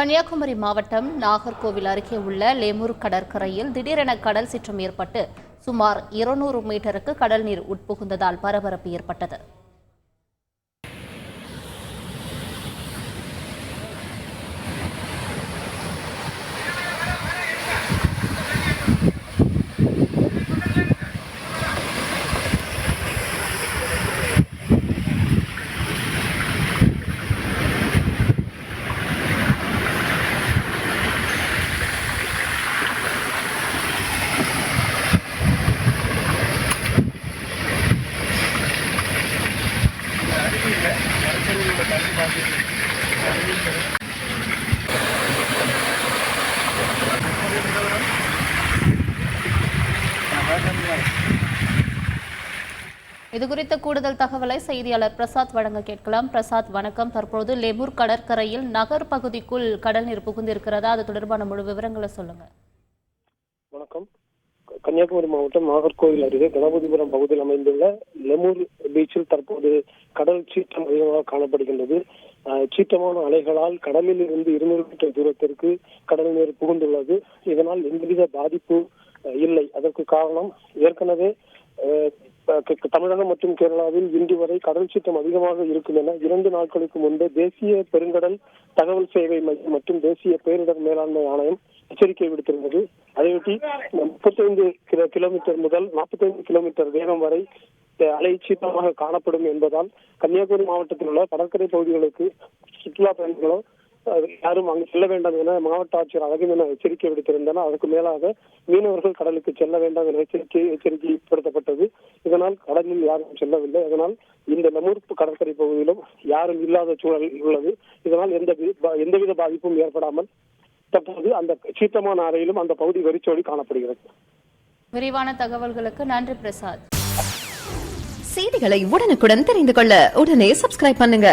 கன்னியாகுமரி மாவட்டம் நாகர்கோவில் அருகே உள்ள லெமூர் கடற்கரையில் திடீரென கடல் சீற்றம் ஏற்பட்டு சுமார் 200 மீட்டருக்கு கடல் நீர் உட்புகுந்ததால் பரபரப்பு ஏற்பட்டது. இதுகுறித்த கூடுதல் தகவலை செய்தியாளர் பிரசாத் வழங்க கேட்கலாம். பிரசாத், வணக்கம். தற்போது லெமூர் கடற்கரையில் நகர் பகுதிக்குள் கடல் நீர் புகுந்திருக்கிறதா? அது தொடர்பான முழு விவரங்களை சொல்லுங்க. வணக்கம். கன்னியாகுமரி மாவட்டம் நாகர்கோவில் அருகே கணபதிபுரம் பகுதியில் அமைந்துள்ள லெமூர் பீச்சில் தற்போது கடல் சீற்றம் அதிகமாக காணப்படுகின்றது. சீற்றமான அலைகளால் கடலில் இருந்து 200 மீட்டர் தூரத்திற்கு கடல் நீர் புகுந்துள்ளது. இதனால் எந்தவித பாதிப்பு இல்லை. அதற்கு காரணம் ஏற்கனவே தமிழகம் மற்றும் கேரளாவில் இன்று வரை கடல் சீற்றம் அதிகமாக இருக்கும் என 2 நாட்களுக்கு முன்பு தேசிய பெருங்கடல் தகவல் சேவை மையம் மற்றும் தேசிய பேரிடர் மேலாண்மை ஆணையம் எச்சரிக்கை விடுத்திருந்தது. அதையொட்டி 35 கிலோமீட்டர் முதல் 45 கிலோமீட்டர் வேகம் வரை அலை சீற்றமாக காணப்படும் என்பதால் கன்னியாகுமரி மாவட்டத்தில் உள்ள கடற்கரை பகுதிகளுக்கு சுற்றுலா பயணிகளோ யாரும் அங்கு செல்ல வேண்டாம் என மாவட்ட ஆட்சியர் அழகிமேன எச்சரிக்கை விடுத்திருந்தனர். அதற்கு மேலாக மீனவர்கள் கடலுக்கு செல்ல வேண்டாம் என எச்சரிக்கைப்படுத்தப்பட்டது. இதனால் கடலில் யாரும் செல்லவில்லை. அதனால் இந்த லெமூர் கடற்கரை பகுதியிலும் யாரும் இல்லாத சூழல் உள்ளது. இதனால் எந்தவித பாதிப்பும் ஏற்படாமல் தற்போது அந்த சீற்றமான அறையிலும் அந்த பகுதி வெறிச்சோடி காணப்படுகிறது. விரிவான தகவல்களுக்கு நன்றி பிரசாத். செய்திகளை உடனுக்குடன் தெரிந்து கொள்ள உடனே சப்ஸ்கிரைப் பண்ணுங்க.